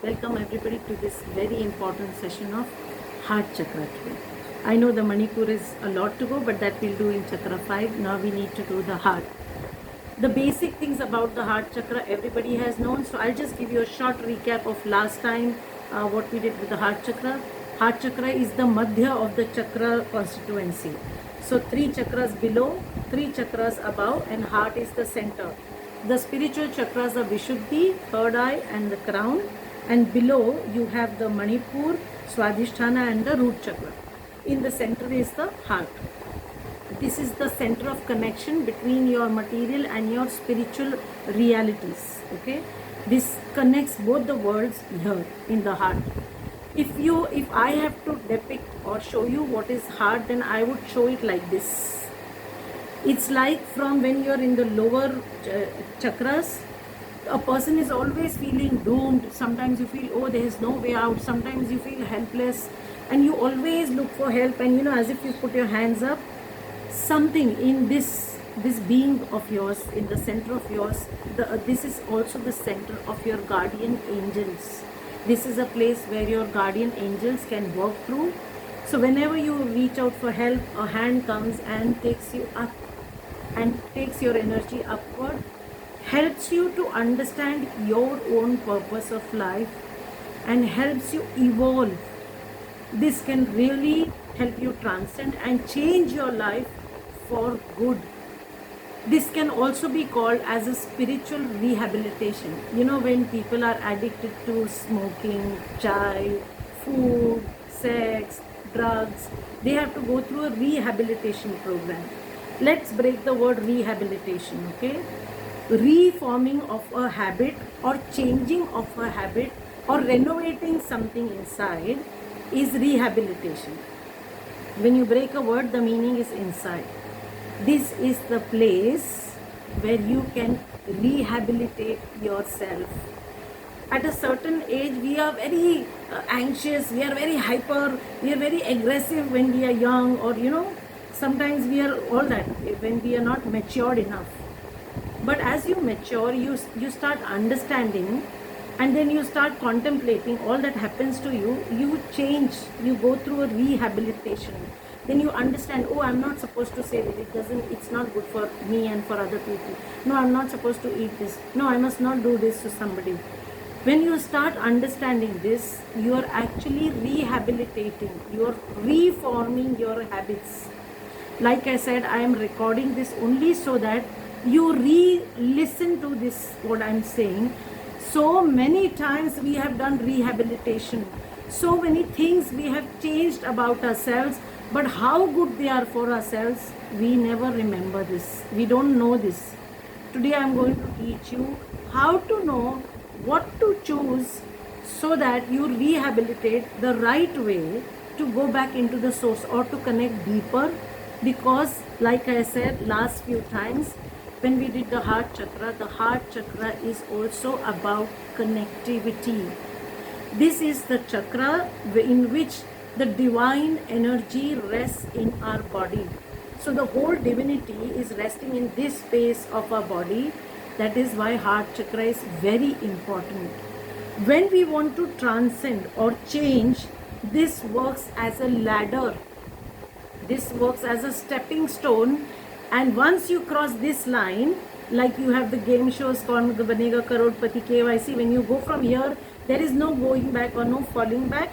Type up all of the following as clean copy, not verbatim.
Welcome everybody to this very important session of Heart Chakra today. I know the Manipur is a lot to go, but that we'll do in Chakra 5. Now we need to do the heart. The basic things about the Heart Chakra everybody has known. So I'll just give you a short recap of last time what we did with the Heart Chakra. Heart Chakra is the Madhya of the Chakra constituency. So 3 chakras below, 3 chakras above, and heart is the center. The spiritual chakras are Vishuddhi, third eye, and the crown. And below you have the Manipur, Swadhisthana, and the root chakra. In the center is the heart. This is the center of connection between your material and your spiritual realities. Okay, this connects both the worlds here in the heart. If I have to depict or show you what is heart, then I would show it like this. It's like from when you're in the lower chakras, a person is always feeling doomed. Sometimes you feel, oh, there is no way out. Sometimes you feel helpless and you always look for help, and as if you put your hands up, something in this being of yours, in the center of yours, this is also the center of your guardian angels. This is a place where your guardian angels can walk through. So whenever you reach out for help, a hand comes and takes you up and takes your energy upward, helps you to understand your own purpose of life and helps you evolve. This can really help you transcend and change your life for good. This can also be called as a spiritual rehabilitation. When people are addicted to smoking, chai, food, sex, drugs, they have to go through a rehabilitation program. Let's break the word rehabilitation, okay? Reforming of a habit or changing of a habit or renovating something inside is rehabilitation. When you break a word, the meaning is inside. This is the place where you can rehabilitate yourself. At a certain age, we are very anxious, we are very hyper, we are very aggressive when we are young, or sometimes we are all that when we are not matured enough. But as you mature, you start understanding, and then you start contemplating all that happens to you. You change, you go through a rehabilitation. Then you understand, oh, I'm not supposed to say that, it's not good for me and for other people. No, I'm not supposed to eat this. No, I must not do this to somebody. When you start understanding this, you are actually rehabilitating, you are reforming your habits. Like I said, I am recording this only so that you re-listen to this, what I'm saying. So many times we have done rehabilitation. So many things we have changed about ourselves, but how good they are for ourselves, we never remember this. We don't know this. Today I'm going to teach you how to know what to choose so that you rehabilitate the right way to go back into the source or to connect deeper. Because like I said last few times, when we did the heart chakra is also about connectivity. This is the chakra in which the divine energy rests in our body. So the whole divinity is resting in this space of our body. That is why heart chakra is very important. When we want to transcend or change, this works as a ladder. This works as a stepping stone. And once you cross this line, like you have the game shows called Banega Karodpati KYC, when you go from here, there is no going back or no falling back.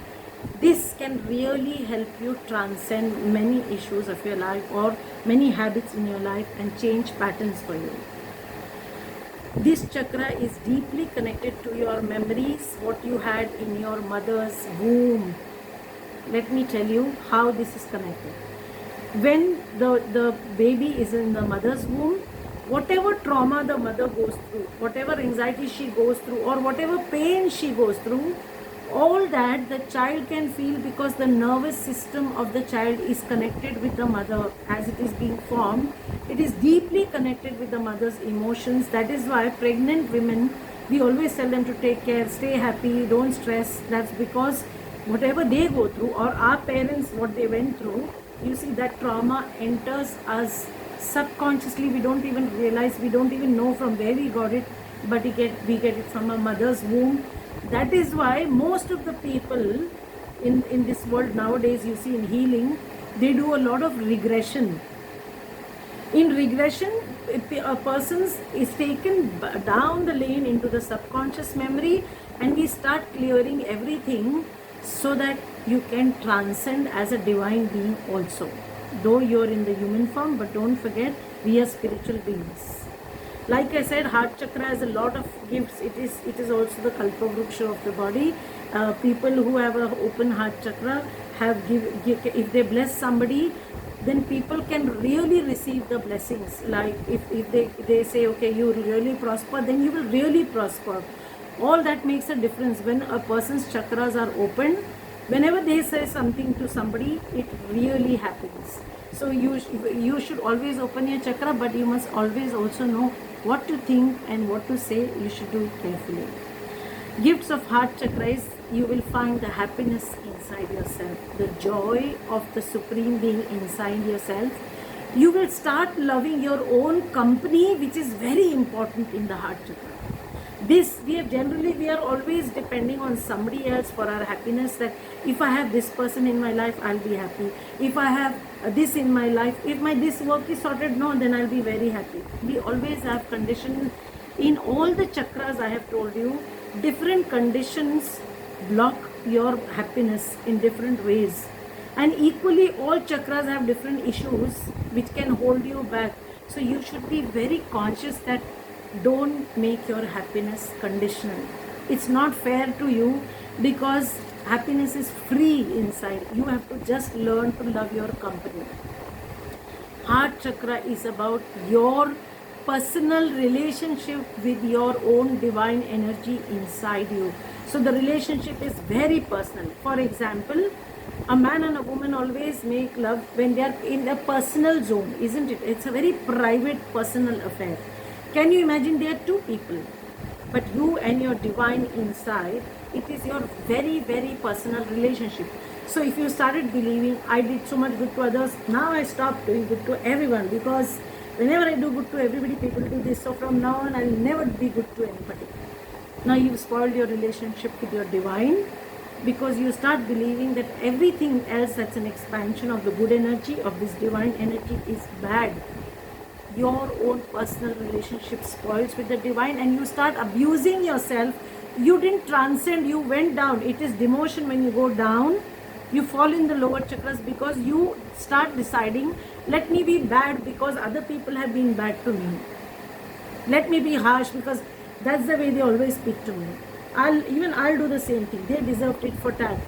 This can really help you transcend many issues of your life or many habits in your life and change patterns for you. This chakra is deeply connected to your memories, what you had in your mother's womb. Let me tell you how this is connected. When the baby is in the mother's womb, whatever trauma the mother goes through, whatever anxiety she goes through, or whatever pain she goes through, all that the child can feel, because the nervous system of the child is connected with the mother as it is being formed. It is deeply connected with the mother's emotions. That is why pregnant women, we always tell them to take care, stay happy, don't stress. That's because whatever they go through, or our parents, what they went through, you see, that trauma enters us subconsciously. We don't even realize, we don't even know from where we got it, but we get it from our mother's womb. That is why most of the people in this world nowadays, you see in healing, they do a lot of regression. In regression, a person is taken down the lane into the subconscious memory, and we start clearing everything so that you can transcend as a divine being also. Though you're in the human form, but don't forget, we are spiritual beings. Like I said, heart chakra has a lot of gifts. It is also the kalpavruksha of the body. People who have an open heart chakra have if they bless somebody, then people can really receive the blessings. Like if they say, okay, you will really prosper, then you will really prosper. All that makes a difference. When a person's chakras are open, whenever they say something to somebody, it really happens. So you should always open your chakra, but you must always also know what to think and what to say. You should do it carefully. Gifts of heart chakra is, you will find the happiness inside yourself, the joy of the supreme being inside yourself. You will start loving your own company, which is very important in the heart chakra. This we are always depending on somebody else for our happiness. That if I have this person in my life, I'll be happy. If I have this in my life, if my this work is sorted, no, then I'll be very happy. We always have condition in all the chakras. I have told you, different conditions block your happiness in different ways, and equally all chakras have different issues which can hold you back. So you should be very conscious that don't make your happiness conditional. It's not fair to you, because happiness is free inside. You have to just learn to love your company. Heart chakra is about your personal relationship with your own divine energy inside you. So the relationship is very personal. For example, a man and a woman always make love when they are in a personal zone, isn't it? It's a very private, personal affair. Can you imagine there are two people, but you and your divine inside, it is your very, very personal relationship. So if you started believing, I did so much good to others, now I stop doing good to everyone, because whenever I do good to everybody, people do this. So from now on, I'll never be good to anybody. Now you've spoiled your relationship with your divine, because you start believing that everything else that's an expansion of the good energy, of this divine energy, is bad. Your own personal relationship spoils with the divine, and you start abusing yourself. You didn't transcend, you went down. It is demotion. When you go down, you fall in the lower chakras, because you start deciding, let me be bad because other people have been bad to me. Let me be harsh because that's the way they always speak to me. I'll do the same thing. They deserve it for tat.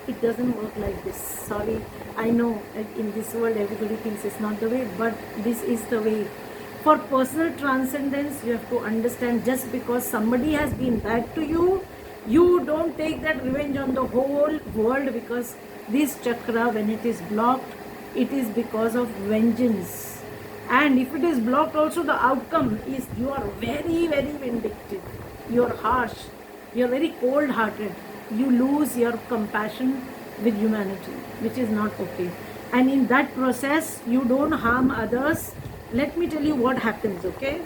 It doesn't work like this. Sorry, I know in this world everybody thinks it's not the way, but this is the way. For personal transcendence, you have to understand, just because somebody has been bad to you, you don't take that revenge on the whole world, because this chakra, when it is blocked, it is because of vengeance. And if it is blocked also, the outcome is you are very, very vindictive. You are harsh. You are very cold-hearted. You lose your compassion with humanity, which is not okay. And in that process, you don't harm others. Let me tell you what happens, okay?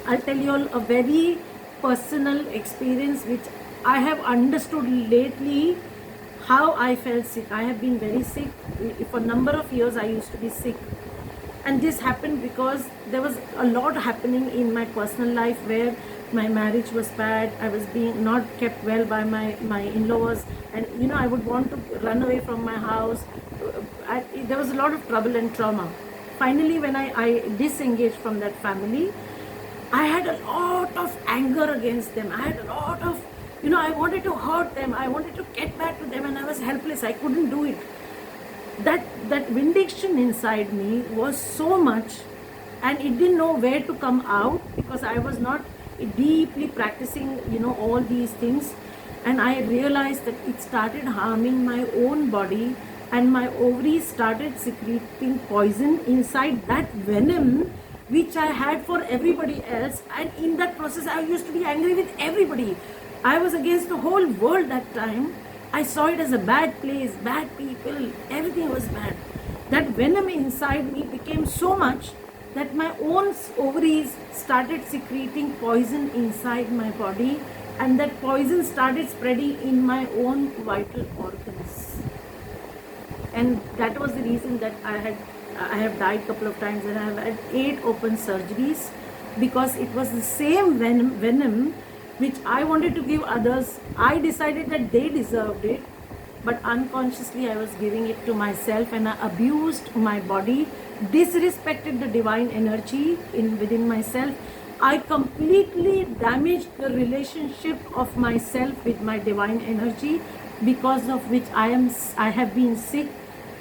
I'll tell you all a very personal experience which I have understood lately, how I felt sick. I have been very sick. For a number of years, I used to be sick. And this happened because there was a lot happening in my personal life where my marriage was bad. I was being not kept well by my in-laws, and I would want to run away from my house. There was a lot of trouble and trauma. Finally, when I disengaged from that family, I had a lot of anger against them. I had a lot of, I wanted to hurt them. I wanted to get back to them, and I was helpless. I couldn't do it. That vindication inside me was so much, and it didn't know where to come out, because I was not deeply practicing all these things. And I realized that it started harming my own body, and my ovaries started secreting poison inside that venom which I had for everybody else. And in that process, I used to be angry with everybody. I was against the whole world that time. I saw it as a bad place, bad people, everything was bad. That venom inside me became so much that my own ovaries started secreting poison inside my body, and that poison started spreading in my own vital organs. And that was the reason that I have died a couple of times, and I have had 8 open surgeries, because it was the same venom which I wanted to give others. I decided that they deserved it, but unconsciously I was giving it to myself, and I abused my body, disrespected the divine energy within myself. I completely damaged the relationship of myself with my divine energy, because of which I have been sick.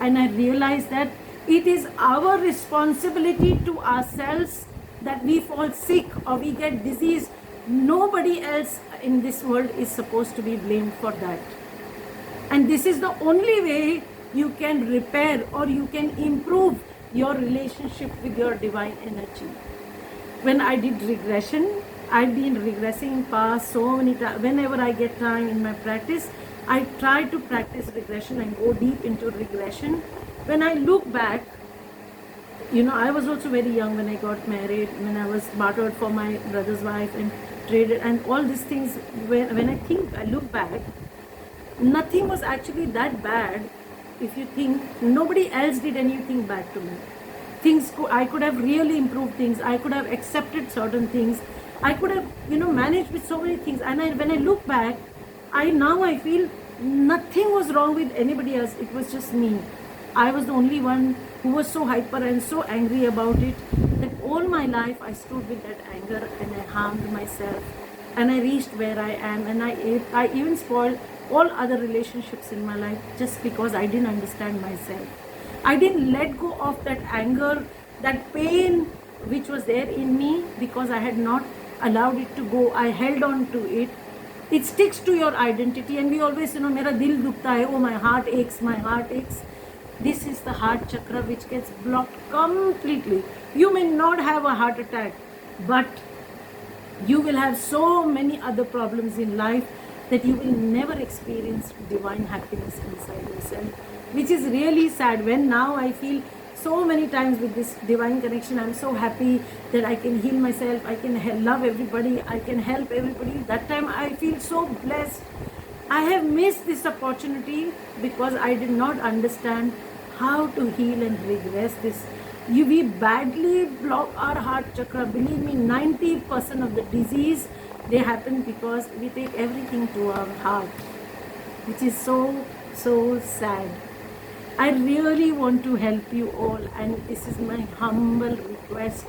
And I realized that it is our responsibility to ourselves that we fall sick or we get disease. Nobody else in this world is supposed to be blamed for that. And this is the only way you can repair or you can improve your relationship with your divine energy. When I did regression, I've been regressing past so many times. Whenever I get time in my practice, I try to practice regression and go deep into regression. When I look back, I was also very young when I got married, when I was bartered for my brother's wife and traded, and all these things. When I look back, nothing was actually that bad. If you think, nobody else did anything bad to me. I could have really improved things. I could have accepted certain things. I could have, managed with so many things. And when I look back, I feel nothing was wrong with anybody else. It was just me. I was the only one who was so hyper and so angry about it, that all my life I stood with that anger and I harmed myself, and I reached where I am, and I even spoiled all other relationships in my life just because I didn't understand myself. I didn't let go of that anger, that pain which was there in me, because I had not allowed it to go. I held on to it. It sticks to your identity, and we always, mera dil dukta hai, oh, my heart aches, my heart aches. This is the heart chakra which gets blocked completely. You may not have a heart attack, but you will have so many other problems in life that you will never experience divine happiness inside yourself, which is really sad. When now I feel so many times with this divine connection, I'm so happy that I can heal myself, I can love everybody, I can help everybody. That time I feel so blessed. I have missed this opportunity because I did not understand how to heal and regress this. We badly block our heart chakra. Believe me, 90% of the disease, they happen because we take everything to our heart, which is so, so sad. I really want to help you all, and this is my humble request.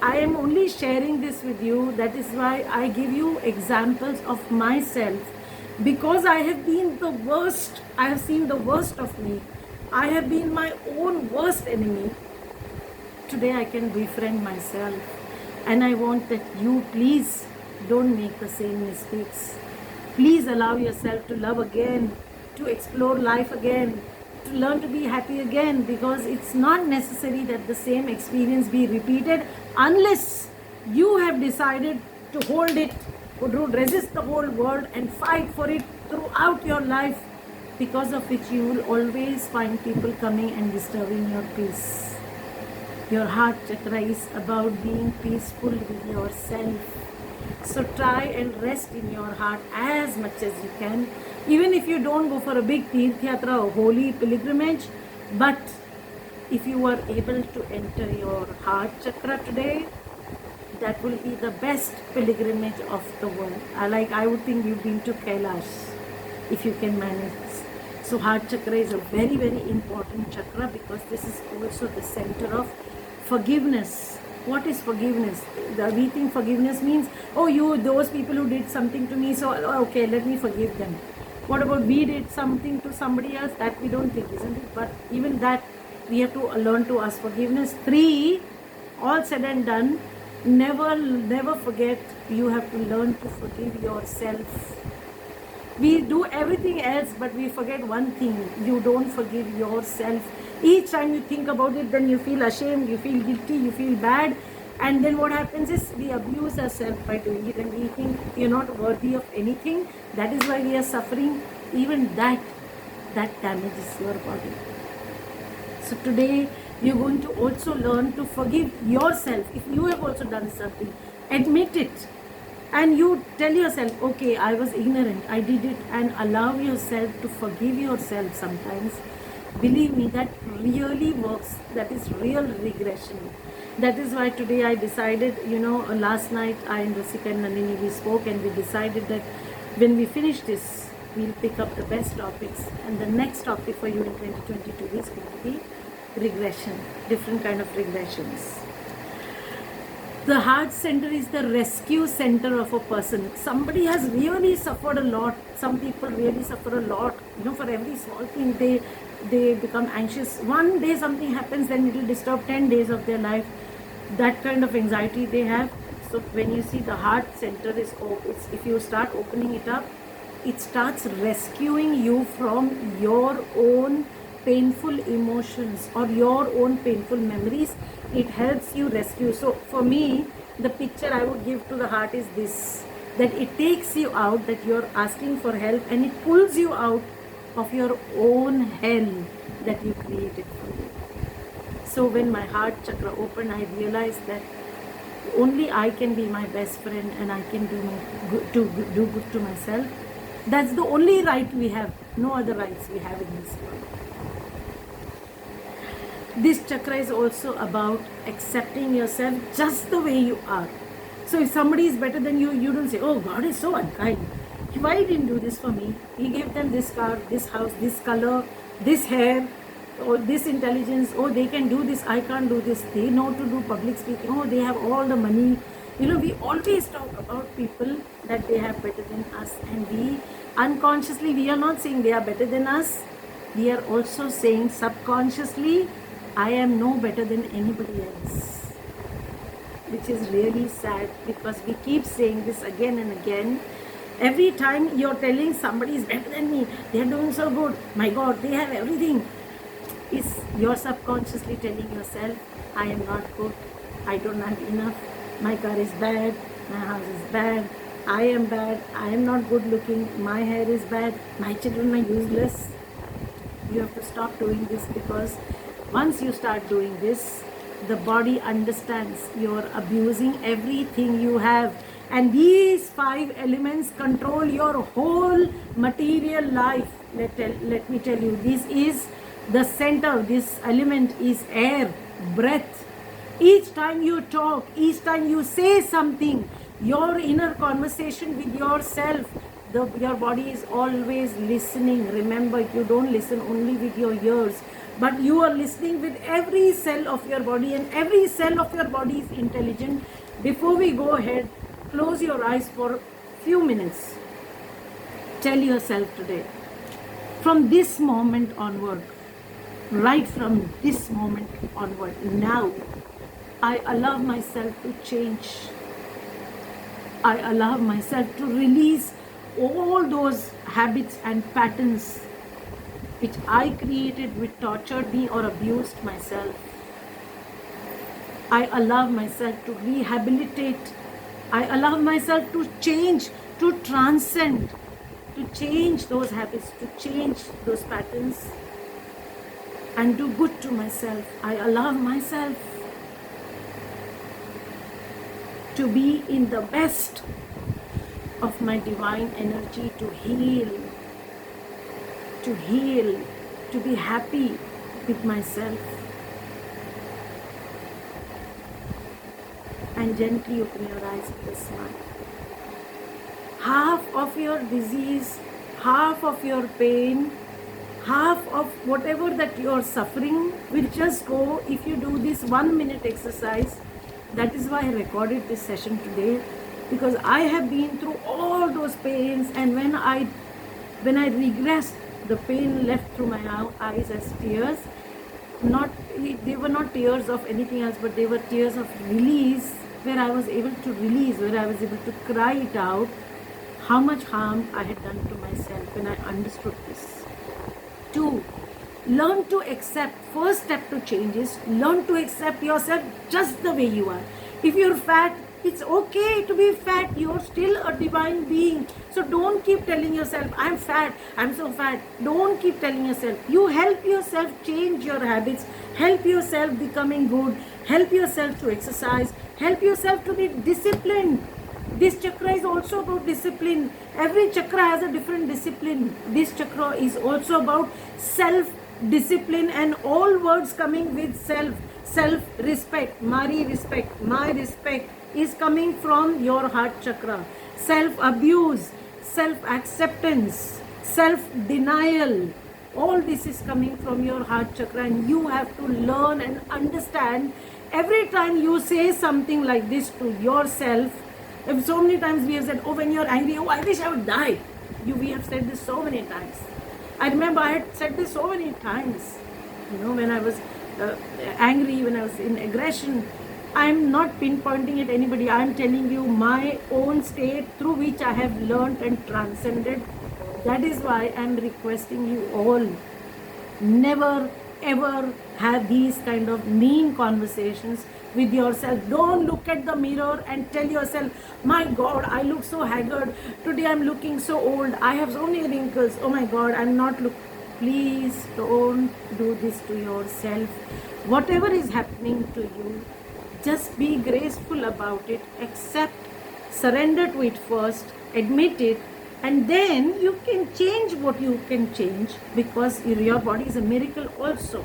I am only sharing this with you. That is why I give you examples of myself, because I have been the worst. I have seen the worst of me. I have been my own worst enemy. Today I can befriend myself, and I want that you please don't make the same mistakes. Please allow yourself to love again, to explore life again, to learn to be happy again, because it's not necessary that the same experience be repeated unless you have decided to hold it, to resist the whole world and fight for it throughout your life, because of which you will always find people coming and disturbing your peace. Your heart chakra is about being peaceful with yourself. So try and rest in your heart as much as you can. Even if you don't go for a big Tirth Yatra or holy pilgrimage, but if you are able to enter your heart chakra today, that will be the best pilgrimage of the world. I would think you've been to Kailash, if you can manage. So heart chakra is a very, very important chakra, because this is also the center of forgiveness. What is forgiveness? We think forgiveness means, those people who did something to me, so okay, let me forgive them. What about we did something to somebody else? That we don't think, isn't it? But even that, we have to learn to ask forgiveness. 3, all said and done, never forget, you have to learn to forgive yourself. We do everything else, but we forget one thing: you don't forgive yourself. Each time you think about it, then you feel ashamed, you feel guilty, you feel bad, and then what happens is we abuse ourselves by doing it, and we think you're not worthy of anything. That is why we are suffering. Even that damages your body. So today you're going to also learn to forgive yourself. If you have also done something, admit it. and you tell yourself, okay, I was ignorant, I did it, and allow yourself to forgive yourself sometimes, believe me, that really works. That is real regression. That is why today I decided, last night I and Rasika and Nandini, we spoke and we decided that when we finish this, we'll pick up the best topics, and the next topic for you in 2022 is going to be regression, different kind of regressions. The heart center is the rescue center of a person. Somebody has really suffered a lot. Some people really suffer a lot. For every small thing they become anxious. One day something happens, then it will disturb 10 days of their life. That kind of anxiety they have. So when you see the heart center is if you start opening it up, it starts rescuing you from your own painful emotions or your own painful memories. It helps you rescue. So for me, the picture I would give to the heart is this, that it takes you out, that you're asking for help, and it pulls you out of your own hell that you created for you. So when my heart chakra opened, I realized that only I can be my best friend, and I can do good to myself. That's the only right we have. No other rights we have in this world. This chakra is also about accepting yourself just the way you are. So if somebody is better than you, you don't say, oh, God is so unkind. Why he didn't do this for me? He gave them this car, this house, this color, this hair, or this intelligence. Oh, they can do this, I can't do this. They know to do public speaking. Oh, they have all the money. We always talk about people that they have better than us, and we unconsciously, we are not saying they are better than us. We are also saying subconsciously, I am no better than anybody else, which is really sad, because we keep saying this again and again. Every time you're telling somebody is better than me, they're doing so good, my God, they have everything, you're subconsciously telling yourself, I am not good, I don't have enough, my car is bad, my house is bad, I am bad, I am not good looking, my hair is bad, my children are useless. You have to stop doing this, because once you start doing this, the body understands you're abusing everything you have. And these 5 elements control your whole material life. Let me tell you, this is the center. This element is air, breath. Each time you talk, each time you say something, your inner conversation with yourself, your body is always listening. Remember, you don't listen only with your ears, but you are listening with every cell of your body, and every cell of your body is intelligent. Before we go ahead, close your eyes for a few minutes. Tell yourself today, from this moment onward, right from this moment onward, now, I allow myself to change. I allow myself to release all those habits and patterns which I created, which tortured me or abused myself. I allow myself to rehabilitate. I allow myself to change, to transcend, to change those habits, to change those patterns, and do good to myself. I allow myself to be in the best of my divine energy, to heal, to be happy with myself. And gently open your eyes with a smile. Half of your disease, half of your pain, half of whatever that you are suffering will just go if you do this 1-minute exercise. That is why I recorded this session today, because I have been through all those pains, and when I regressed, the pain left through my eyes as tears. They were not tears of anything else, but they were tears of release, where I was able to release, where I was able to cry it out, how much harm I had done to myself when I understood this. 2, learn to accept. First step to change is learn to accept yourself just the way you are. If you're fat, it's okay to be fat. You're still a divine being. So don't keep telling yourself, I'm fat, I'm so fat. Don't keep telling yourself. You help yourself change your habits. Help yourself becoming good. Help yourself to exercise. Help yourself to be disciplined. This chakra is also about discipline. Every chakra has a different discipline. This chakra is also about self-discipline, and all words coming with self. Self-respect, Mari respect, my respect is coming from your heart chakra. Self-abuse, self-acceptance, self-denial, all this is coming from your heart chakra, and you have to learn and understand. Every time you say something like this to yourself, if so many times we have said, oh, when you're angry, oh, I wish I would die. We have said this so many times. I remember I had said this so many times. When I was angry, when I was in aggression, I'm not pinpointing at anybody. I'm telling you my own state through which I have learned and transcended. That is why I'm requesting you all, never ever have these kind of mean conversations with yourself. Don't look at the mirror and tell yourself, my God, I look so haggard. Today I'm looking so old. I have so many wrinkles. Oh my God, I'm not Please don't do this to yourself. Whatever is happening to you, just be graceful about it. Accept, surrender to it first, admit it, and then you can change what you can change, because your body is a miracle also.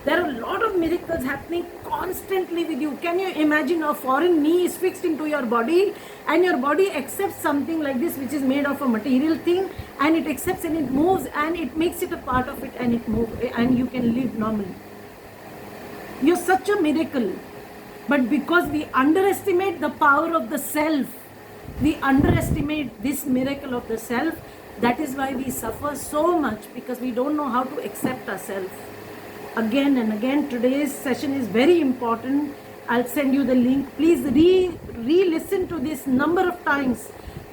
There are a lot of miracles happening constantly with you. Can you imagine a foreign knee is fixed into your body, and your body accepts something like this, which is made of a material thing, and it accepts and it moves and it makes it a part of it, and it moves and you can live normally. You're such a miracle. But because we underestimate the power of the self, we underestimate this miracle of the self, that is why we suffer so much, because we don't know how to accept ourselves. Again and again, today's session is very important. I'll send you the link. Please re-listen to this number of times.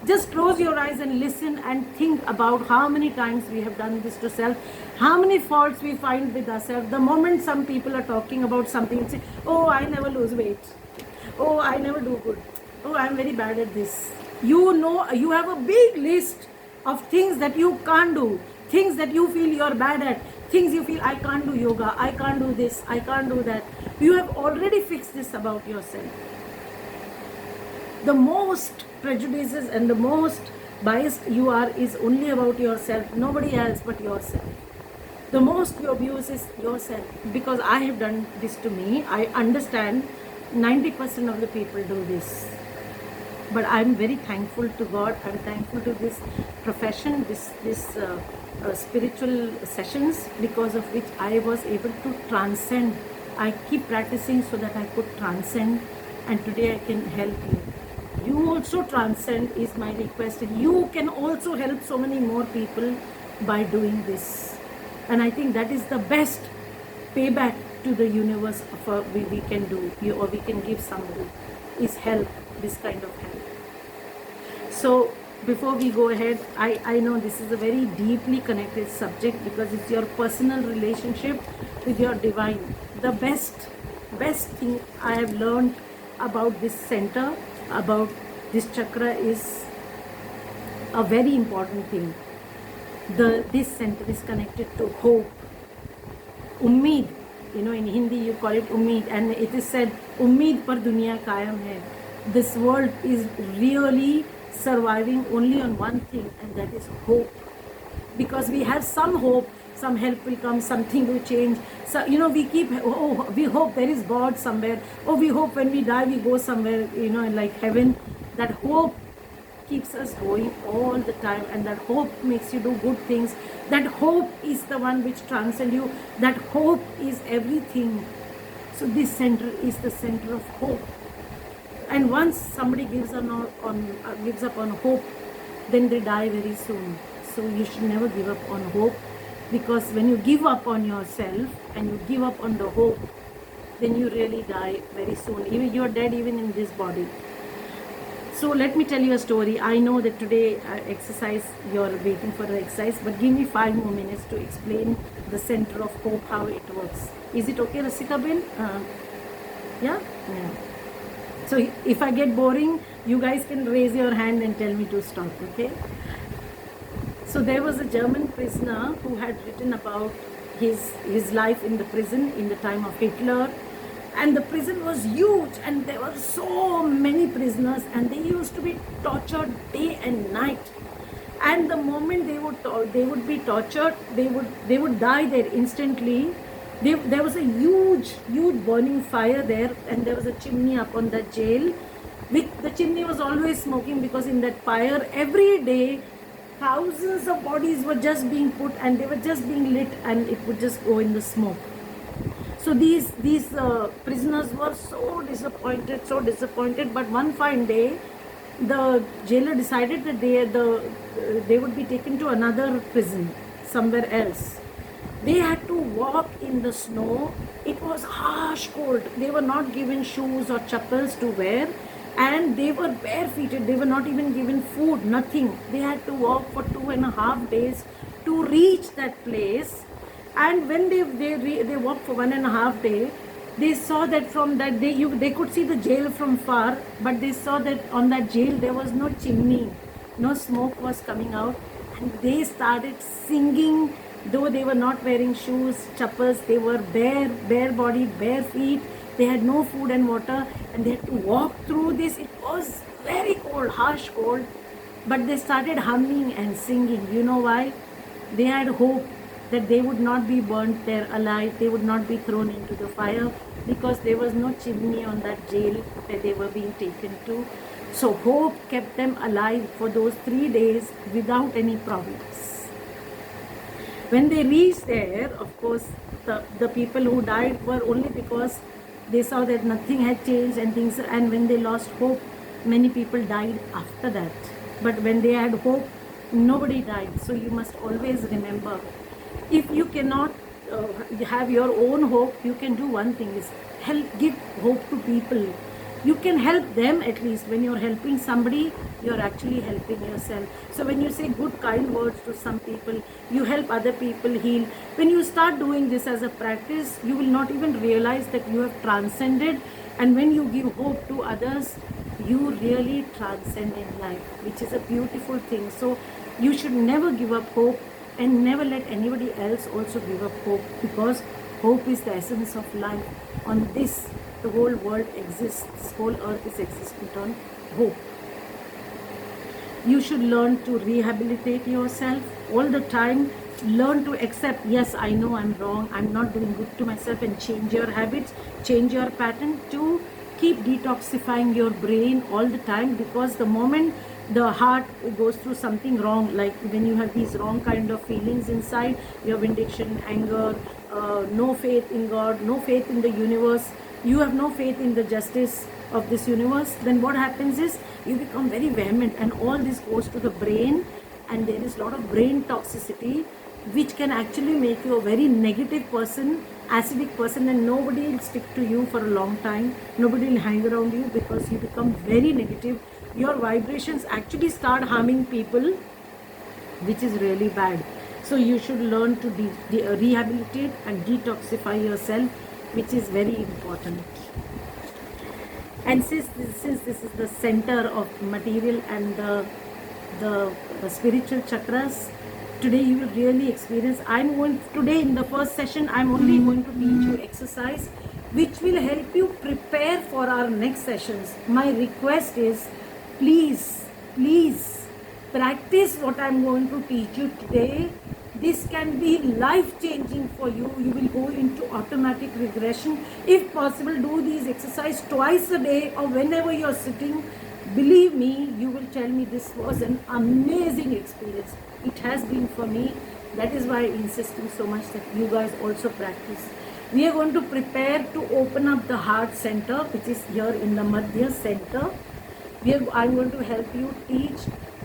Just close your eyes and listen and think about how many times we have done this to self, how many faults we find with ourselves. The moment some people are talking about something and say, oh, I never lose weight. Oh, I never do good. Oh, I'm very bad at this. You have a big list of things that you can't do, things that you feel you're bad at, things you feel, I can't do yoga, I can't do this, I can't do that. You have already fixed this about yourself. The most prejudices and the most biased you are is only about yourself, nobody else but yourself. The most you abuse is yourself, because I have done this to me. I understand 90% of the people do this. But I'm very thankful to God. I'm thankful to this profession, this spiritual sessions, because of which I was able to transcend. I keep practicing so that I could transcend, and today I can help you. You also transcend is my request. You can also help so many more people by doing this. And I think that is the best payback to the universe for we can do, or we can give somebody, is help, this kind of help. So before we go ahead, I know this is a very deeply connected subject, because it's your personal relationship with your divine. The best thing I have learned about this center, about this chakra, is a very important thing. This center is connected to hope, ummeed. In Hindi you call it ummeed, and it is said, ummeed par duniya kayam hai. This world is really surviving only on one thing, and that is hope. Because we have some hope, some help will come, something will change. So we hope there is God somewhere. We hope when we die we go somewhere, like heaven. That hope keeps us going all the time, and that hope makes you do good things. That hope is the one which transcends you. That hope is everything. So this center is the center of hope. And once somebody gives up on hope, then they die very soon. So you should never give up on hope, because when you give up on yourself and you give up on the hope, then you really die very soon. Even you're dead even in this body. So let me tell you a story. I know that today you're waiting for the exercise, but give me 5 more minutes to explain the center of hope, how it works. Is it okay, Rasika Ben? Yeah? So if I get boring, you guys can raise your hand and tell me to stop, okay? So there was a German prisoner who had written about his life in the prison in the time of Hitler, and the prison was huge, and there were so many prisoners, and they used to be tortured day and night. And the moment they would be tortured, they would die there instantly. There was a huge burning fire there, and there was a chimney up on that jail. The chimney was always smoking, because in that fire every day thousands of bodies were just being put, and they were just being lit, and it would just go in the smoke. So these prisoners were so disappointed. But one fine day, the jailer decided that they would be taken to another prison somewhere else. They had to walk in the snow. It was harsh cold. They were not given shoes or chappals to wear, and they were barefooted. They were not even given food, nothing. They had to walk for 2.5 days to reach that place. And when they walked for 1.5 days, they saw that from that they could see the jail from far, but they saw that on that jail there was no chimney, no smoke was coming out, and they started singing. Though they were not wearing shoes, chappals, they were bare body, bare feet. They had no food and water, and they had to walk through this. It was very cold, harsh cold, but they started humming and singing. You know why? They had hope that they would not be burnt there alive, they would not be thrown into the fire, because there was no chimney on that jail where they were being taken to. So hope kept them alive for those 3 days without any problems. When they reached there, of course, the people who died were only because they saw that nothing had changed and things, and when they lost hope, many people died after that. But when they had hope, nobody died. So you must always remember, if you cannot have your own hope, you can do one thing, is give hope to people. You can help them. At least when you're helping somebody, you're actually helping yourself. So when you say good kind words to some people, you help other people heal. When you start doing this as a practice, you will not even realize that you have transcended, and when you give hope to others, you really transcend in life, which is a beautiful thing. So you should never give up hope, and never let anybody else also give up hope, because hope is the essence of life. On this, the whole world exists, this whole earth is existent on hope. You should learn to rehabilitate yourself all the time. Learn to accept, yes, I know I'm wrong, I'm not doing good to myself, and change your habits, change your pattern, to keep detoxifying your brain all the time. Because the moment the heart goes through something wrong, like when you have these wrong kind of feelings inside, you have indignation, anger, no faith in God, no faith in the universe, you have no faith in the justice of this universe, then what happens is you become very vehement, and all this goes to the brain, and there is a lot of brain toxicity, which can actually make you a very negative person, acidic person, and nobody will stick to you for a long time, nobody will hang around you, because you become very negative. Your vibrations actually start harming people, which is really bad. So you should learn to rehabilitate and detoxify yourself, which is very important. And since this is the center of material and the spiritual chakras, today you will really experience. Today in the first session, I'm only going to teach you exercise which will help you prepare for our next sessions. My request is, please practice what I'm going to teach you today. This can be life-changing for you. You will go into automatic regression. If possible, do these exercises twice a day, or whenever you're sitting. Believe me, you will tell me this was an amazing experience. It has been for me. That is why I'm insisting so much that you guys also practice. We are going to prepare to open up the heart center, which is here in the Madhya center. I'm going to help you teach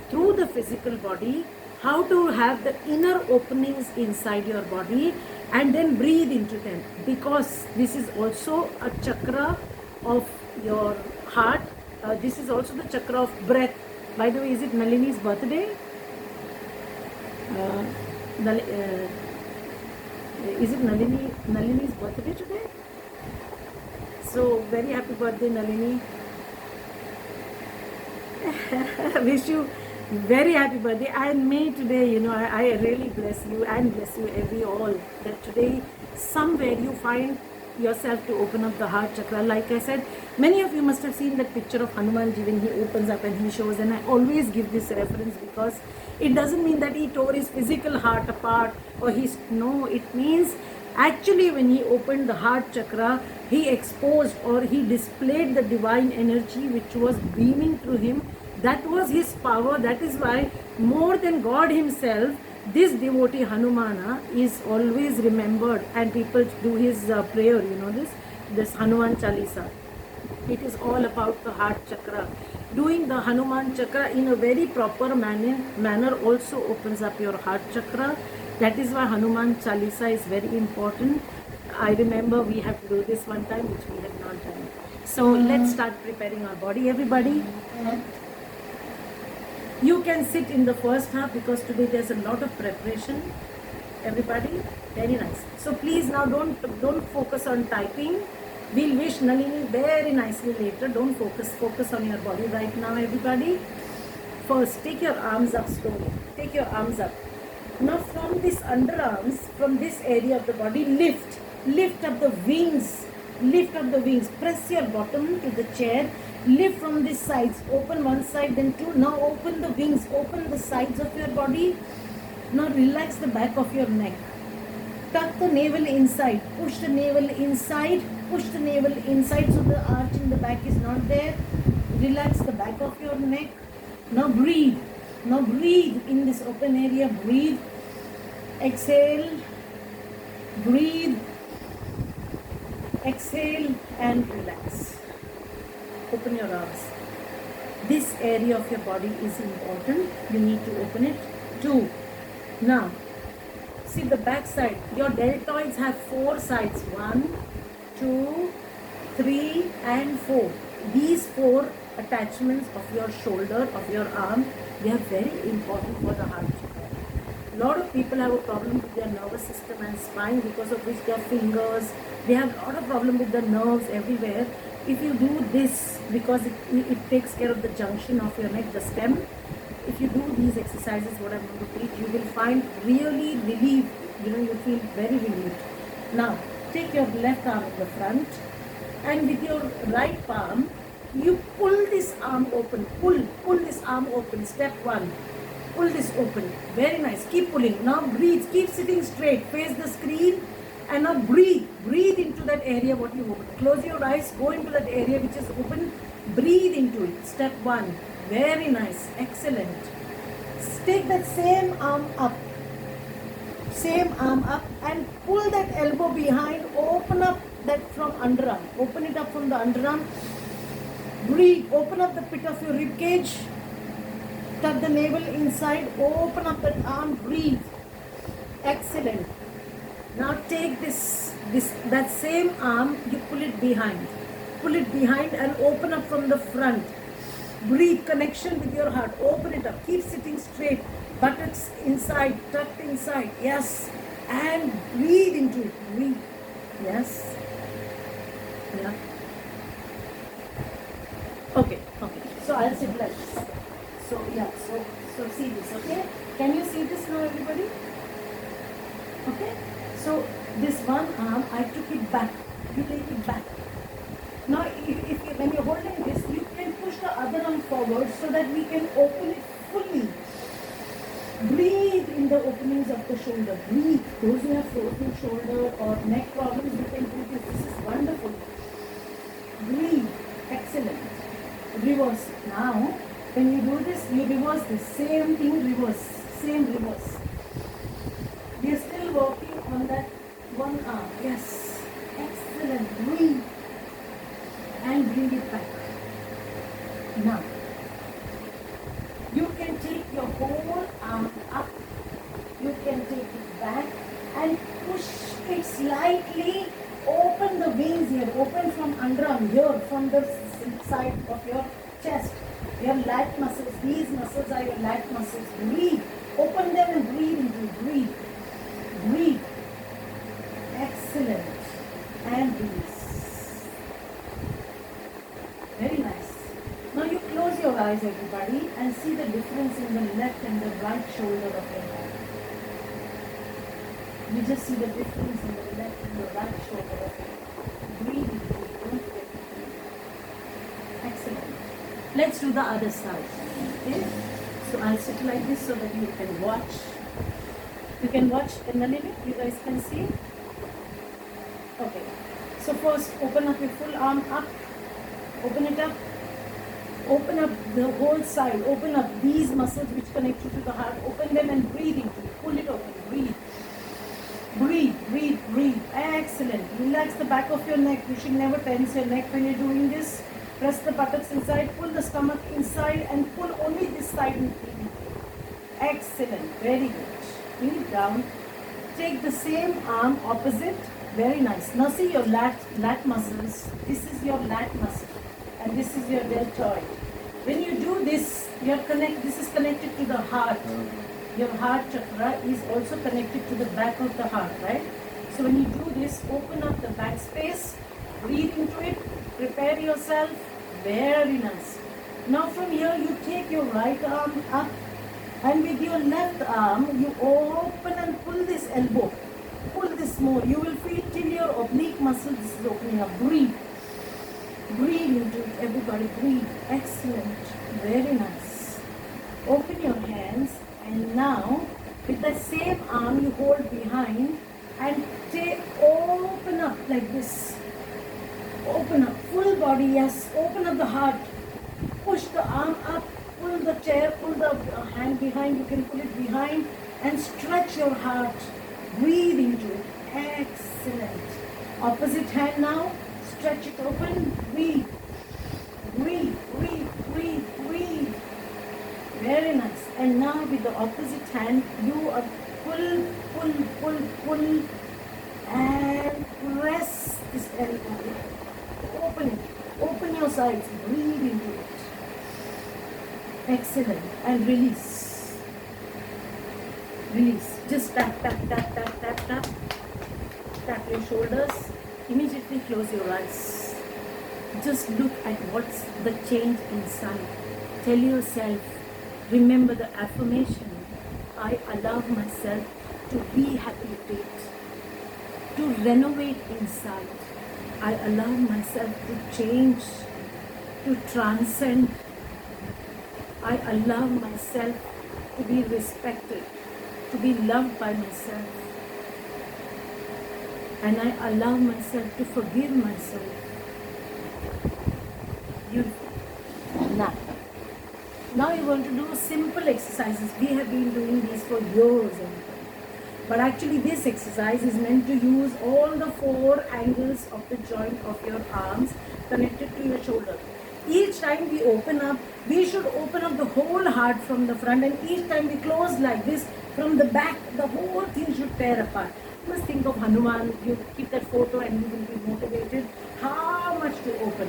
through the physical body how to have the inner openings inside your body, and then breathe into them, because this is also a chakra of your heart. This is also the chakra of breath. By the way, is it Nalini's birthday? Is it Nalini's birthday today? So very happy birthday, Nalini. Wish you very happy birthday. And may today, I really bless you and bless you all, that today somewhere you find yourself to open up the heart chakra. Like I said, many of you must have seen that picture of Hanumanji when he opens up and he shows, and I always give this reference because it doesn't mean that he tore his physical heart apart or no, it means actually when he opened the heart chakra, he exposed or he displayed the divine energy which was beaming through him. That was his power. That is why more than God himself, this devotee Hanumana is always remembered, and people do his prayer, this Hanuman Chalisa. It is all about the heart chakra. Doing the Hanuman chakra in a very proper manner also opens up your heart chakra. That is why Hanuman Chalisa is very important. I remember we have to do this one time, which we have not done. So let's start preparing our body, everybody. You can sit in the first half because today there's a lot of preparation. Everybody, very nice. So please now don't focus on typing. We'll wish Nalini very nicely later. Don't focus on your body right now, everybody. First, take your arms up slowly. Take your arms up. Now from this underarms, from this area of the body, lift up the wings. Lift up the wings. Press your bottom to the chair. Lift from the sides. Open one side, then two. Now open the wings. Open the sides of your body. Now relax the back of your neck. Tuck the navel inside. Push the navel inside. Push the navel inside so the arch in the back is not there. Relax the back of your neck. Now breathe. Now breathe in this open area. Breathe. Exhale. Breathe. Exhale and relax. Open your arms. This area of your body is important. You need to open it. 2. Now, see the back side. Your deltoids have 4 sides. 1, 2, 3 and 4. These 4 attachments of your shoulder, of your arm, they are very important for the heart chakra. A lot of people have a problem with their nervous system and spine, because of which their fingers, they have a lot of problem with the nerves everywhere. If you do this, because it takes care of the junction of your neck, the stem, if you do these exercises, what I'm going to teach, you will find really relief. You feel very relieved. Now, take your left arm in the front, and with your right palm, you pull this arm open. Pull this arm open. Step 1. Pull this open. Very nice. Keep pulling. Now breathe. Keep sitting straight. Face the screen. And now breathe. Breathe into that area what you open. Close your eyes. Go into that area which is open. Breathe into it. Step 1. Very nice. Excellent. Take that same arm up. Same arm up. And pull that elbow behind. Open up that from underarm. Open it up from the underarm. Breathe. Open up the pit of your rib cage. Tuck the navel inside. Open up that arm. Breathe. Excellent. Now take that same arm, you pull it behind. Pull it behind and open up from the front. Breathe. Connection with your heart. Open it up. Keep sitting straight. Buttocks inside. Tucked inside. Yes. And breathe into it. Breathe. Yes. Yeah. Okay. So I'll sit like this. So see this, okay? Can you see this now, everybody? Okay? So this one arm, I took it back. You take it back. Now, when you're holding this, you can push the other arm forward so that we can open it fully. Breathe in the openings of the shoulder. Breathe. Those who have frozen shoulder or neck problems, you can do this. This is wonderful. Breathe. Excellent. Reverse. Now, when you do this, you reverse this. Same thing, reverse. Same reverse. We are still working on that one arm. Yes. Excellent. Breathe. And bring it back. Now, you can take your whole arm up. You can take it back and push it slightly. Open the wings here. Open from underarm here, from the side of your chest. Your lat muscles. These muscles are your lat muscles. Breathe. Open them and breathe into it. Breathe. Breathe. Excellent. And release. Very nice. Now you close your eyes, everybody, and see the difference in the left and the right shoulder of your head. You just see the difference in the left and the right shoulder. Breathe into it. Don't forget to breathe. Excellent. Let's do the other side. Okay? So I'll sit like this so that you can watch. You can watch in a minute. You guys can see. Okay. So first, open up your full arm up. Open it up. Open up the whole side. Open up these muscles which connect you to the heart. Open them and breathe into it. Pull it open. Breathe. Breathe, breathe, breathe. Excellent. Relax the back of your neck. You should never tense your neck when you're doing this. Press the buttocks inside. Pull the stomach inside and pull only this side and breathe. Excellent. Very good. Breathe down. Take the same arm opposite. Very nice. Now see your lat muscles. This is your lat muscle. And this is your deltoid. When you do this, this is connected to the heart. Your heart chakra is also connected to the back of the heart, right? So when you do this, open up the back space, breathe into it, prepare yourself. Very nice. Now from here, you take your right arm up, and with your left arm, you open and pull this elbow. Pull this more. You will feel till your oblique muscle, this is opening up. Breathe. Breathe into it, everybody. Breathe. Excellent. Very nice. Open your hands. And now, with the same arm, you hold behind and open up like this. Open up, full body, yes. Open up the heart. Push the arm up, pull the chair, pull the hand behind. You can pull it behind and stretch your heart. Breathe into it. Excellent. Opposite hand now. Stretch it open. Breathe. Breathe, breathe, breathe, breathe. Very nice. And now with the opposite hand, you are pull, pull, pull, pull, and press this elbow. Open it. Open your sides. Breathe into it. Excellent. And release. Release. Just tap, tap, tap, tap, tap, tap. Tap your shoulders. Immediately close your eyes. Just look at what's the change inside. Tell yourself, remember the affirmation, I allow myself to rehabilitate, to renovate inside. I allow myself to change, to transcend. I allow myself to be respected, to be loved by myself. And I allow myself to forgive myself. Beautiful. Now you're going to do simple exercises. We have been doing these for years. But actually this exercise is meant to use all the 4 angles of the joint of your arms connected to your shoulder. Each time we open up, we should open up the whole heart from the front, and each time we close like this from the back, the whole thing should tear apart. You must think of Hanuman. You keep that photo and you will be motivated. How much to open?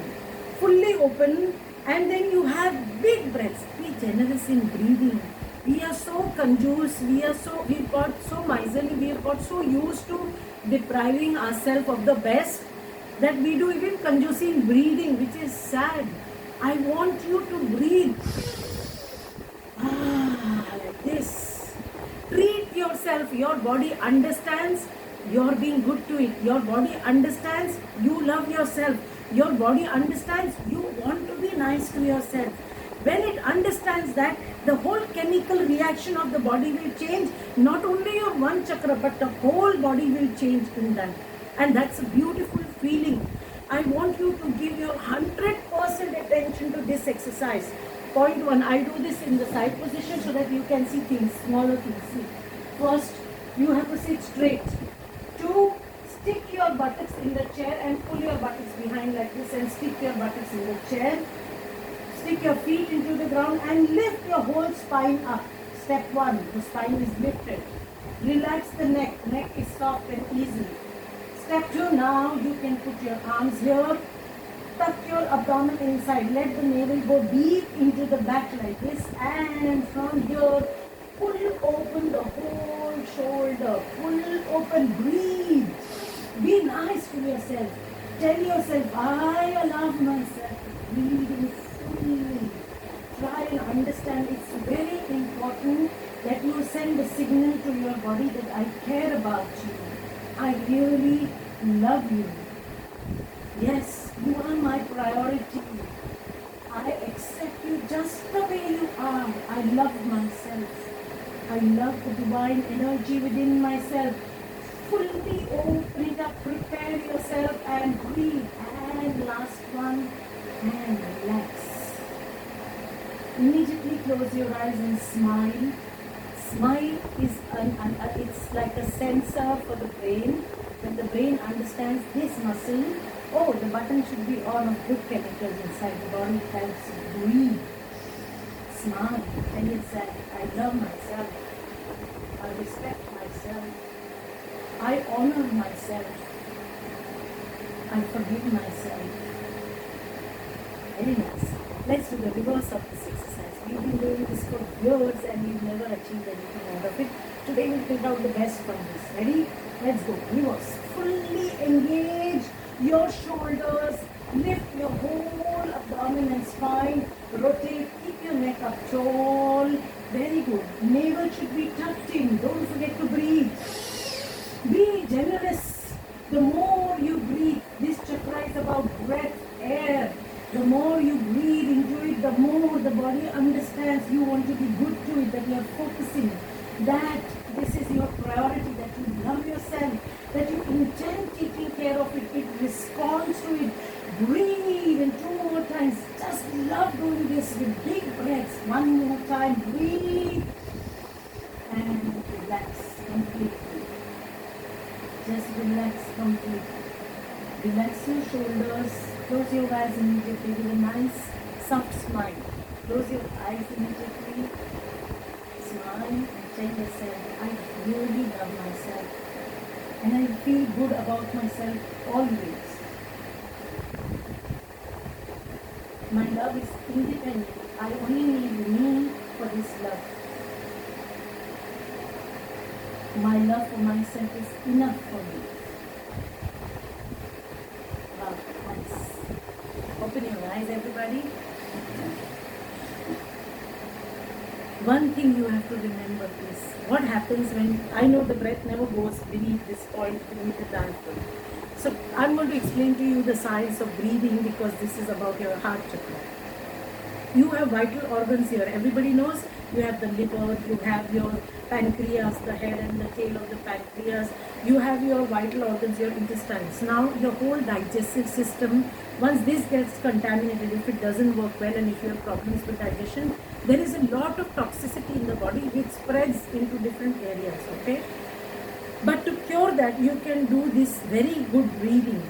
Fully open, and then you have big breaths. Be generous in breathing. We are so conjuice, we've got so miserly, we've got so used to depriving ourselves of the best that we do even conjuicy in breathing, which is sad. I want you to breathe like this. Treat yourself. Your body understands you're being good to it. Your body understands you love yourself. Your body understands you want to be nice to yourself. When it understands that, the whole chemical reaction of the body will change. Not only your one chakra, but the whole body will change in that. And that's a beautiful feeling. I want you to give your 100% attention to this exercise. Point 1, I do this in the side position so that you can see things, smaller things. See. First, you have to sit straight. 2, stick your buttocks in the chair and pull your buttocks behind like this and stick your buttocks in the chair. Stick your feet into the ground and lift your whole spine up. Step 1, the spine is lifted. Relax the neck. Neck is soft and easy. Step 2, now you can put your arms here. Tuck your abdomen inside. Let the navel go deep into the back like this. And from here, pull open the whole shoulder. Pull open. Breathe. Be nice to yourself. Tell yourself, I allow myself to breathe in Try and understand. It's very important that you send a signal to your body that I care about you. I really love you. Yes, you are my priority. I accept you just the way you are. I love myself. I love the divine energy within myself. Fully open it up, prepare yourself and breathe. And last one, and relax. Immediately close your eyes and smile. Smile is it's like a sensor for the brain. When the brain understands this muscle, oh, the button should be on of good chemicals inside the body. It helps you breathe. Smile. Tell yourself, I love myself. I respect myself. I honor myself. I forgive myself. Very nice. Let's do the reverse of this exercise. We've been doing this for years and we've never achieved anything out of it. Today we'll take out the best from this. Ready? Let's go. Reverse. Fully engage your shoulders. Lift your whole abdomen and spine. Rotate. Keep your neck up tall. Very good. Navel should be tucked in. Don't forget to breathe. Be generous. The more you breathe, this chakra is about breath, air. The more you breathe into it, the more the body understands you want to be good to it, that you are focusing, that this is your priority, that you love yourself, that you intend taking care of it, it responds to it. Breathe and 2 more times. Just love doing this with big breaths. 1 more time. Breathe and relax completely. Just relax completely. Relax your shoulders. Close your eyes immediately with a nice soft smile. Close your eyes immediately. Smile and tell yourself, I really love myself. And I feel good about myself always. My love is independent. I only need me for this love. My love for myself is enough for me. Wow, nice. Open your eyes, everybody. One thing you have to remember is what happens when, I know the breath never goes beneath this point, beneath the diaphragm. So I'm going to explain to you the science of breathing because this is about your heart chakra. You have vital organs here. Everybody knows you have the liver, you have your pancreas, the head and the tail of the pancreas. You have your vital organs, your intestines. Now your whole digestive system, once this gets contaminated, if it doesn't work well and if you have problems with digestion, there is a lot of toxicity in the body which spreads into different areas, okay? But to cure that, you can do this very good breathing.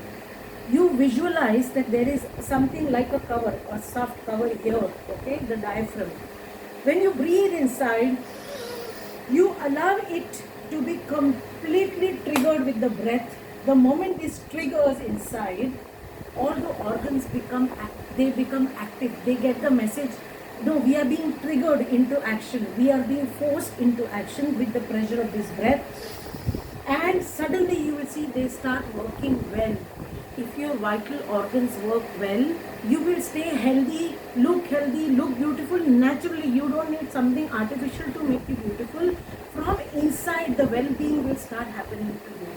You visualize that there is something like a cover, a soft cover here, okay, the diaphragm. When you breathe inside, you allow it to be completely triggered with the breath. The moment this triggers inside, all the organs become active. They get the message, no, we are being triggered into action. We are being forced into action with the pressure of this breath. And suddenly you will see they start working well. If your vital organs work well, you will stay healthy, look beautiful naturally. You don't need something artificial to make you beautiful. From inside, the well-being will start happening to you.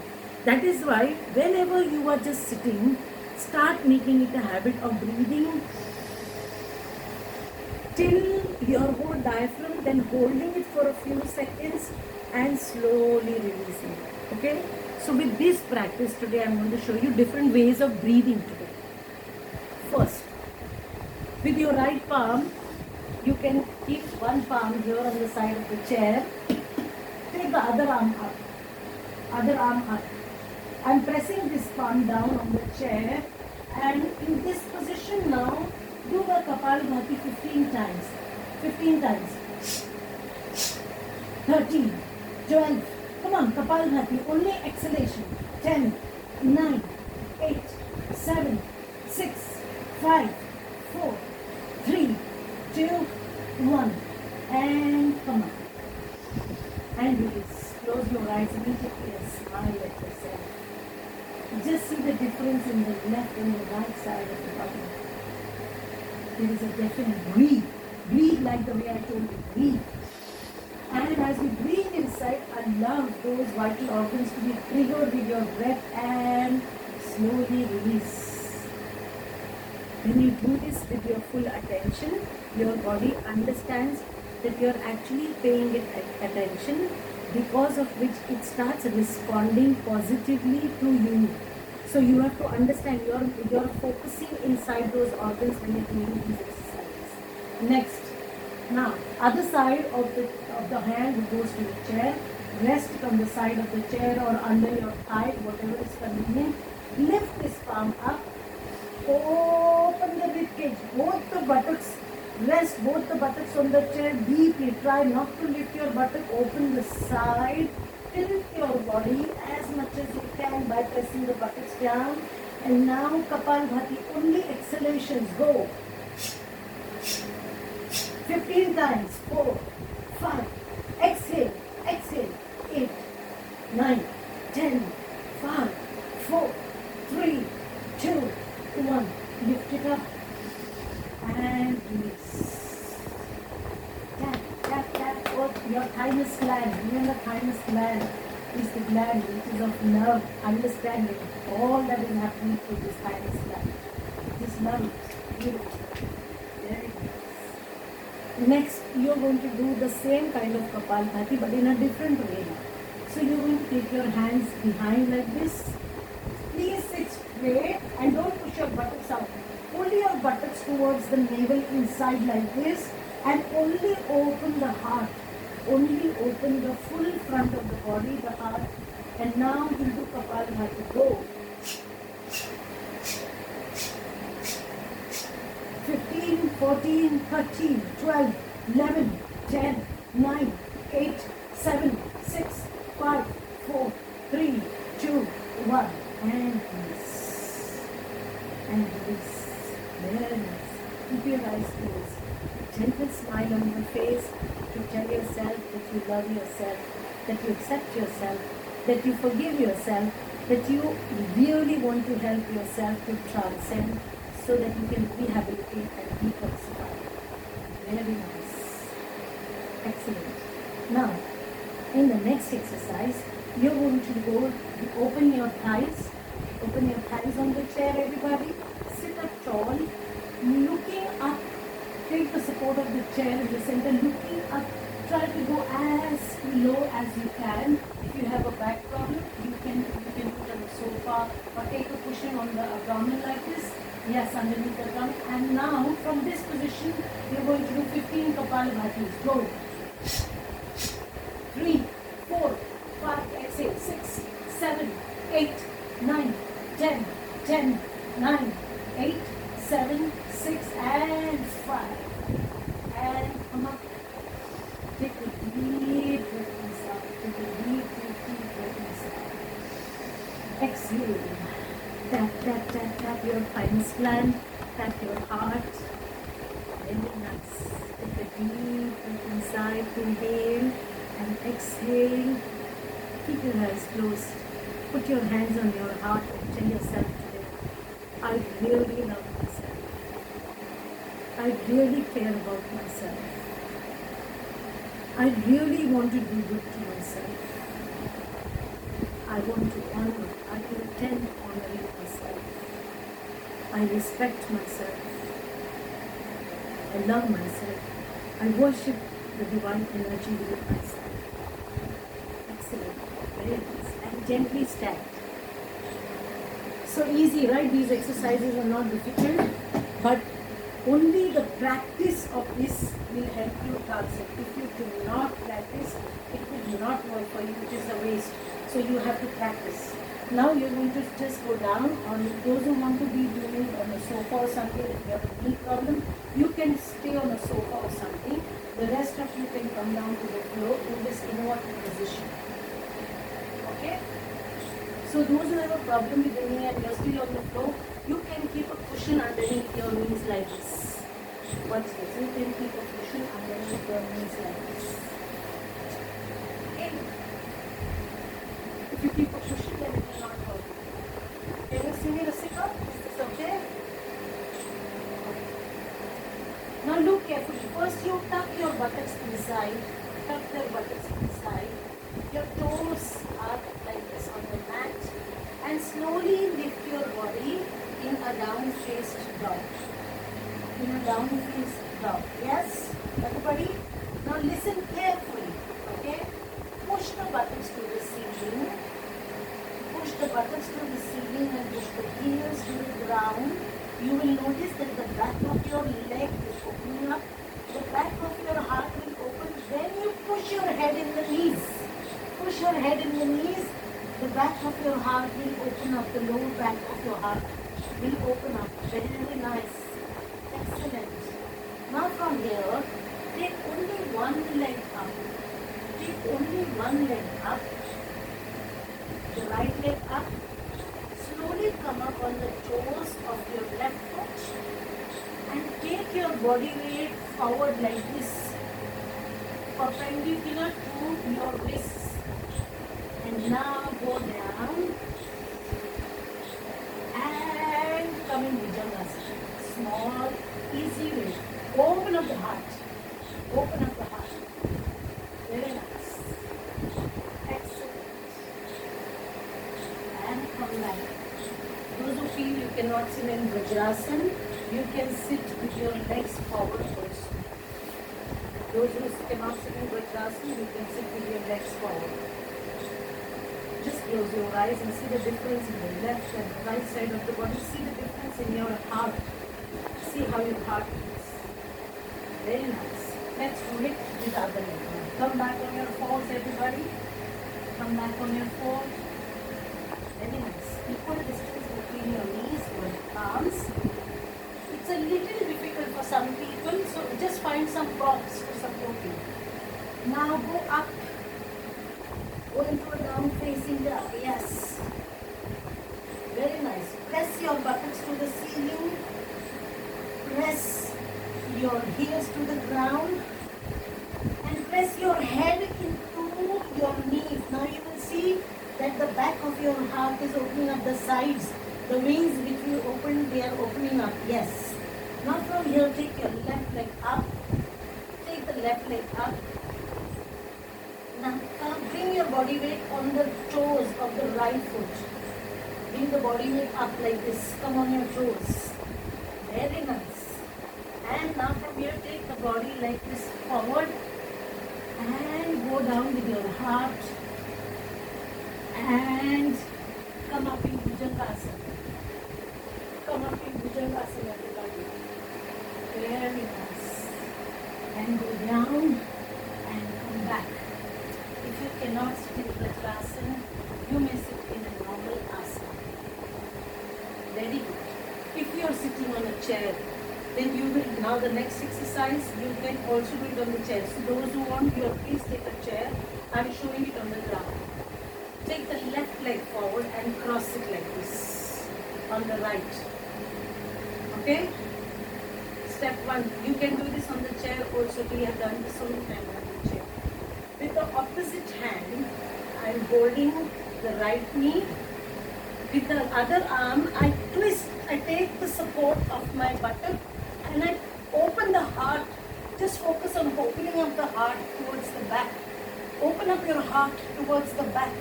That is why whenever you are just sitting, start making it a habit of breathing till your whole diaphragm, then holding it for a few seconds and slowly releasing it. Okay? So with this practice today, I'm going to show you different ways of breathing today. First, with your right palm, you can keep one palm here on the side of the chair. Take the other arm up. I'm pressing this palm down on the chair, and in this position now, do the Kapalabhati 15 times. 15 times. 13, 12. Come on, Kapalabhati, only exhalation. 10, 9, 8, 7, 6, 5, 4, 3, 2, 1. And come on. And release. Close your eyes immediately and smile at yourself. Just see the difference in the left and the right side of the body. There is a definite breathe. Breathe like the way I told you. Breathe. And as you breathe inside, allow those vital organs to be triggered with your breath and slowly release. When you do this with your full attention, your body understands that you're actually paying it attention, because of which it starts responding positively to you. So you have to understand you're focusing inside those organs when you're doing these exercises. Next, now other side of the hand goes to the chair. Rest from the side of the chair or under your thigh, whatever is convenient. Lift this palm up. Open the rib cage, both the buttocks. Rest both the buttocks on the chair deeply. Try not to lift your buttock. Open the side. Tilt your body as much as you can by pressing the buttocks down. And now Kapalbhati, only exhalations. Go. 15 times. 4, 5. Exhale. Exhale. 8, 9, 10, 5, 4, 3, 2, 1. Lift it up. And release. Tap, tap, tap. Oh, your thymus gland. Even the thymus gland is the gland which is of love, understanding all that is happening through this thymus gland. This love is beautiful. Very nice. Next, you are going to do the same kind of Kapalbhati but in a different way now. So you are going to take your hands behind like this. Please sit straight and don't push your buttocks out. Only your buttocks towards the navel inside like this, and only open the heart. Only open the full front of the body, the heart. And now we'll do Kapalbhati. Go. 15, 14, 13, 12, 11, 10, 9, 8, 7, 6, 5, 4, 3, 2, 1. And release. And release. Very nice. Keep your eyes closed. Gentle smile on your face to tell yourself that you love yourself, that you accept yourself, that you forgive yourself, that you really want to help yourself to transcend so that you can rehabilitate and detoxify. Very nice. Excellent. Now, in the next exercise, you're going to go, open your thighs. Open your thighs on the chair, everybody. Sit up tall, looking up. Take the support of the chair in the center, looking up. Try to go as low as you can. If you have a back problem, you can do it on the sofa or take a cushion on the abdomen like this. Yes, underneath the tongue. And now, from this position, you're going to do 15 Kapalbhatis. Go. 3, 4, 5, exhale. 6, 7, 8, 9, 10, 10, 9, 8, 7, 6, and 5. And come up. Take a deep breath inside. Take a deep breath inside. Exhale. Tap, tap, tap, tap your thymus gland. Tap your heart. Very nice. Take a deep breath inside. Inhale and exhale. Keep your eyes closed. Put your hands on your heart and tell yourself today, I really love myself. I really care about myself. I really want to do good to myself. I want to honor, I intend honoring myself. I respect myself. I love myself. I worship the divine energy within myself. Excellent. Very nice. And gently stand. So easy, right? These exercises are not difficult, but only the practice of this will help you transcend. If you do not practice, it will not work for you, which is a waste. So you have to practice. Now you're going to just go down on those who want to be doing on a sofa or something. If you have a knee problem, you can stay on a sofa or something. The rest of you can come down to the floor in this inverted position. Okay? So those who have a problem with the knee and you're still on the floor, you can keep a cushion underneath your knees like this. Watch this. You can keep a cushion underneath your knees like this. Okay? If you keep a cushion, then it will not hurt you. Can you see me, Rasika? Is this okay? Now look carefully. First you tuck your buttocks inside. Tuck your buttocks. toes are like this on the mat, and slowly lift your body in a down-faced dog. In a down-faced dog. Yes, everybody? Now listen carefully. Okay? Push the buttocks to the ceiling. Push the buttocks to the ceiling and push the heels to the ground. You will notice that the back of your leg is opening up. The back of your heart will open. Then you push your head in the knees. Push your head in the knees. The back of your heart will open up. The lower back of your heart will open up. Very nice. Excellent. Now from here, take only one leg up. Take only one leg up. The right leg up. Slowly come up on the toes of your left foot and take your body weight forward like this, perpendicular to your wrists. And now go down and come in Bhujangasana. Small, easy way. Open up the heart. Open up the heart. Very nice. Excellent. And come back. Those who feel you cannot sit in Vajrasana, you can sit with your legs forward also. Those who cannot sit in Vajrasana, you can sit with your legs forward. Just close your eyes and see the difference in the left and the right side of the body. See the difference in your heart. See how your heart is. Very nice. Let's do it with the other leg. Come back on your fours, everybody. Come back on your fours. Very nice. Equal distance between your knees or arms. It's a little difficult for some people, so just find some props to support you. Now go up. Go into a down facing dog. Yes. Very nice. Press your buttocks to the ceiling. Press your heels to the ground. And press your head into your knees. Now you will see that the back of your heart is opening up, the sides. The wings which you opened, they are opening up. Yes. Now from here, take your left leg up. Take the left leg up. Now bring your body weight on the toes of the right foot. Bring the body weight up like this. Come on your toes. Very nice. And now from here, take the body like this forward. And go down with your heart. And come up in Bhujangasana. Come up in Bhujangasana, everybody. Very nice. And go down and come back. If you cannot sit in Vajrasana, you may sit in a normal asana. Very good. If you are sitting on a chair, then you will, now the next exercise, you can also do it on the chair. So those who want, you please take a chair. I am showing it on the ground. Take the left leg forward and cross it like this on the right. Okay? Step 1. You can do this on the chair also. We have done this so many times on the chair. With the opposite hand, I am holding the right knee. With the other arm, I twist. I take the support of my buttock and I open the heart. Just focus on opening up the heart towards the back. Open up your heart towards the back.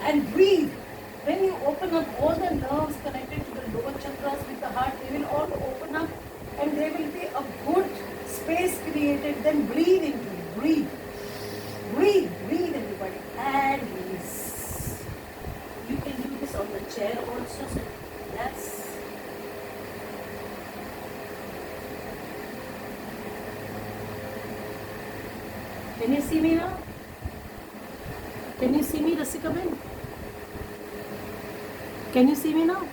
And breathe. When you open up, all the nerves connected to the lower chakras with the heart, they will all open up and there will be a good space created. Then breathe into it. Breathe. Breathe. Breathe, everybody. And release. You can do this on the chair also. So yes. Can you see me now? Can you see me, Rasika Ben? Can you see me now?